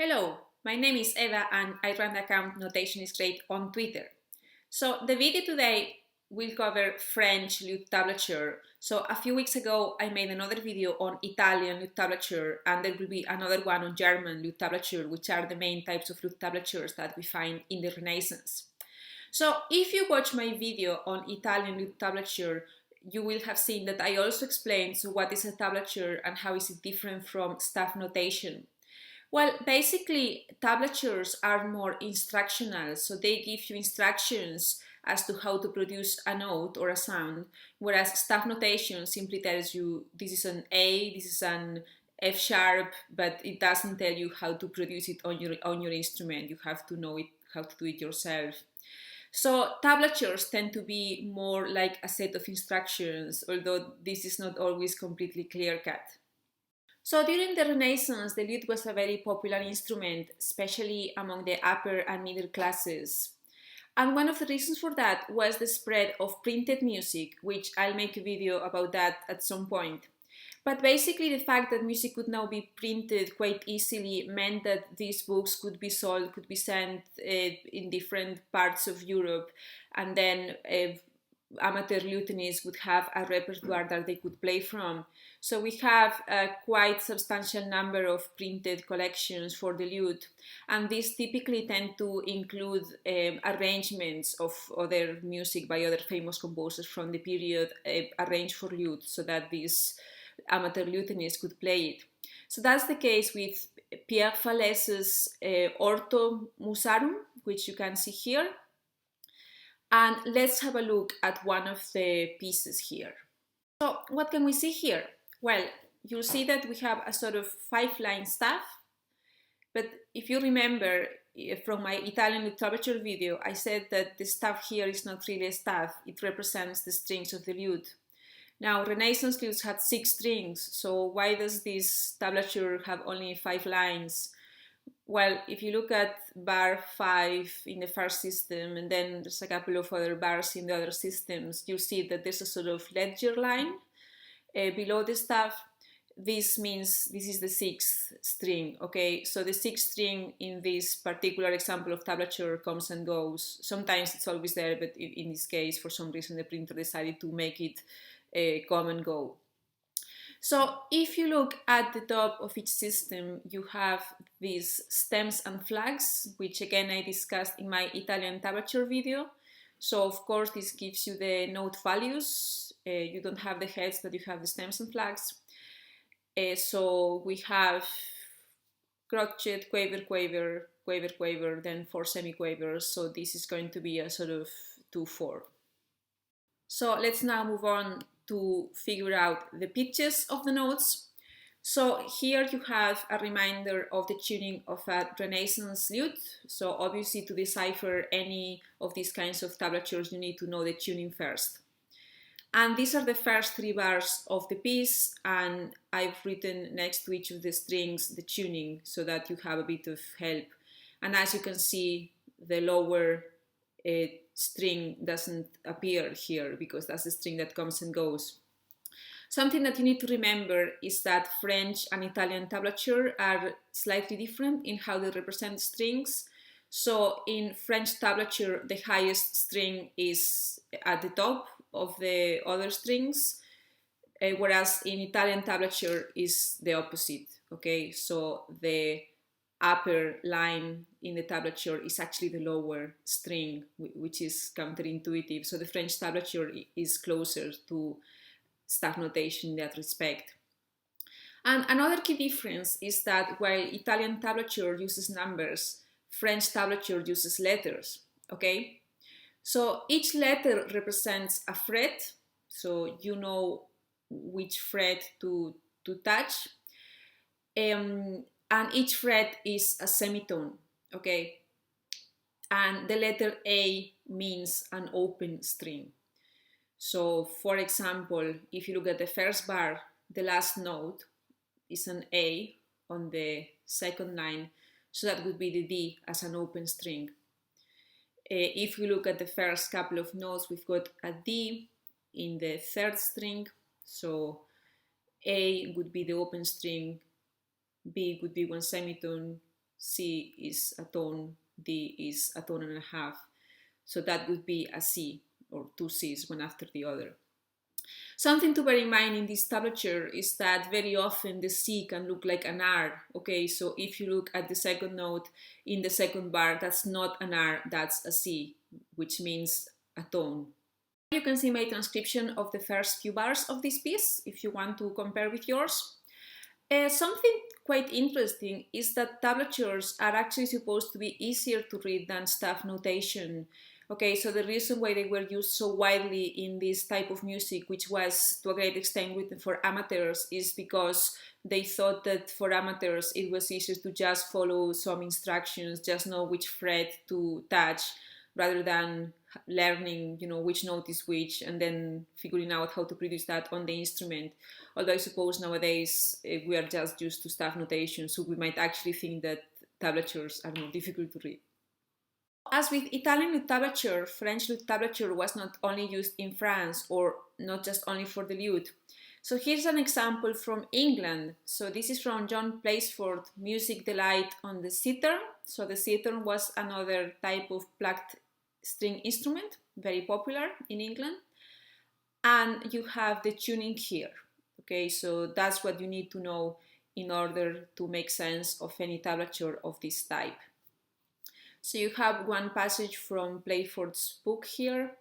Hello, my name is Eva and I run the account Notation is Great on Twitter. So the video today will cover French lute tablature. So a few weeks ago I made another video on Italian lute tablature and there will be another one on German lute tablature, which are the main types of lute tablatures that we find in the Renaissance. So if you watch my video on Italian lute tablature, you will have seen that I also explained what is a tablature and how is it different from staff notation. Well, basically, tablatures are more instructional, so they give you instructions as to how to produce a note or a sound, whereas staff notation simply tells you this is an A, this is an F sharp, but it doesn't tell you how to produce it on your instrument. You have to know how to do it yourself. So tablatures tend to be more like a set of instructions, although this is not always completely clear-cut. So during the Renaissance, the lute was a very popular instrument, especially among the upper and middle classes. And one of the reasons for that was the spread of printed music, which I'll make a video about that at some point. But basically the fact that music could now be printed quite easily meant that these books could be sold, could be sent in different parts of Europe, and then amateur lutenists would have a repertoire that they could play from. So we have a quite substantial number of printed collections for the lute, and these typically tend to include arrangements of other music by other famous composers from the period arranged for lute so that these amateur lutenists could play it. So that's the case with Pierre Fales's Orto Musarum, which you can see here. And let's have a look at one of the pieces here. So what can we see here? Well, you'll see that we have a sort of 5-line staff, but if you remember from my Italian lute tablature video, I said that the staff here is not really a staff, it represents the strings of the lute. Now, Renaissance lutes had 6 strings, so why does this tablature have only 5 lines? Well, if you look at bar 5 in the first system, and then there's a couple of other bars in the other systems, you'll see that there's a sort of ledger line below the staff. This means this is the 6th string, okay? So the 6th string in this particular example of tablature comes and goes. Sometimes it's always there, but in this case, for some reason, the printer decided to make it come and go. So if you look at the top of each system, you have these stems and flags, which again I discussed in my Italian tablature video. So of course this gives you the note values. You don't have the heads, but you have the stems and flags. So we have crotchet, quaver, quaver, quaver, quaver, then 4 semiquavers. So this is going to be a sort of 2/4. So let's now move on to figure out the pitches of the notes. So here you have a reminder of the tuning of a Renaissance lute. So obviously to decipher any of these kinds of tablatures, you need to know the tuning first. And these are the first 3 bars of the piece, and I've written next to each of the strings the tuning so that you have a bit of help. And as you can see, the lower string doesn't appear here because that's the string that comes and goes. Something that you need to remember is that French and Italian tablature are slightly different in how they represent strings. So in French tablature, the highest string is at the top of the other strings, whereas in Italian tablature is the opposite, okay? So the upper line in the tablature is actually the lower string, which is counterintuitive. So the French tablature is closer to staff notation in that respect. And another key difference is that while Italian tablature uses numbers, French tablature uses letters, okay? So each letter represents a fret, so you know which fret to touch. And each fret is a semitone, okay? And the letter A means an open string. So for example, if you look at the first bar, the last note is an A on the second line, so that would be the D as an open string. If we look at the first couple of notes, we've got a D in the third string, so A would be the open string, B would be 1 semitone, C is a tone, D is a tone and a half. So that would be a C, or two Cs, one after the other. Something to bear in mind in this tablature is that very often the C can look like an R. Okay, so if you look at the second note in the second bar, that's not an R, that's a C, which means a tone. You can see my transcription of the first few bars of this piece if you want to compare with yours. Something quite interesting is that tablatures are actually supposed to be easier to read than staff notation. Okay, so the reason why they were used so widely in this type of music, which was to a great extent written for amateurs, is because they thought that for amateurs it was easier to just follow some instructions, just know which fret to touch, rather than learning, which note is which, and then figuring out how to produce that on the instrument. Although I suppose nowadays we are just used to staff notation, so we might actually think that tablatures are more difficult to read. As with Italian lute tablature, French lute tablature was not only used in France, or not just only for the lute. So here's an example from England. So this is from John Placeford, Music Delight on the cittern. So the cittern was another type of plucked string instrument, very popular in England. And you have the tuning here. Okay, so that's what you need to know in order to make sense of any tablature of this type. So you have one passage from Playford's book here,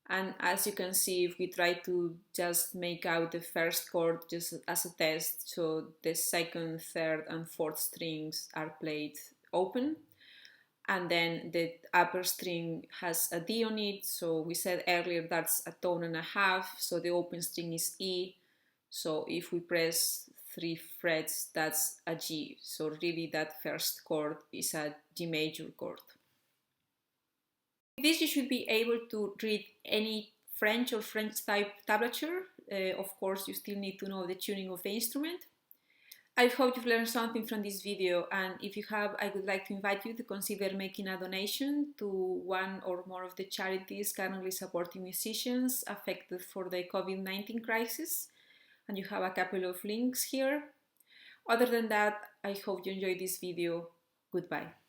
and as you can see, if we try to just make out the first chord just as a test, so the second, third and fourth strings are played open, and then the upper string has a D on it, so we said earlier that's a tone and a half, so the open string is E, so if we press 3 frets, that's a G. So really that first chord is a G major chord. With this you should be able to read any French or French type tablature. Of course, you still need to know the tuning of the instrument. I hope you've learned something from this video, and if you have, I would like to invite you to consider making a donation to one or more of the charities currently supporting musicians affected for the COVID-19 crisis. And you have a couple of links here. Other than that, I hope you enjoyed this video. Goodbye.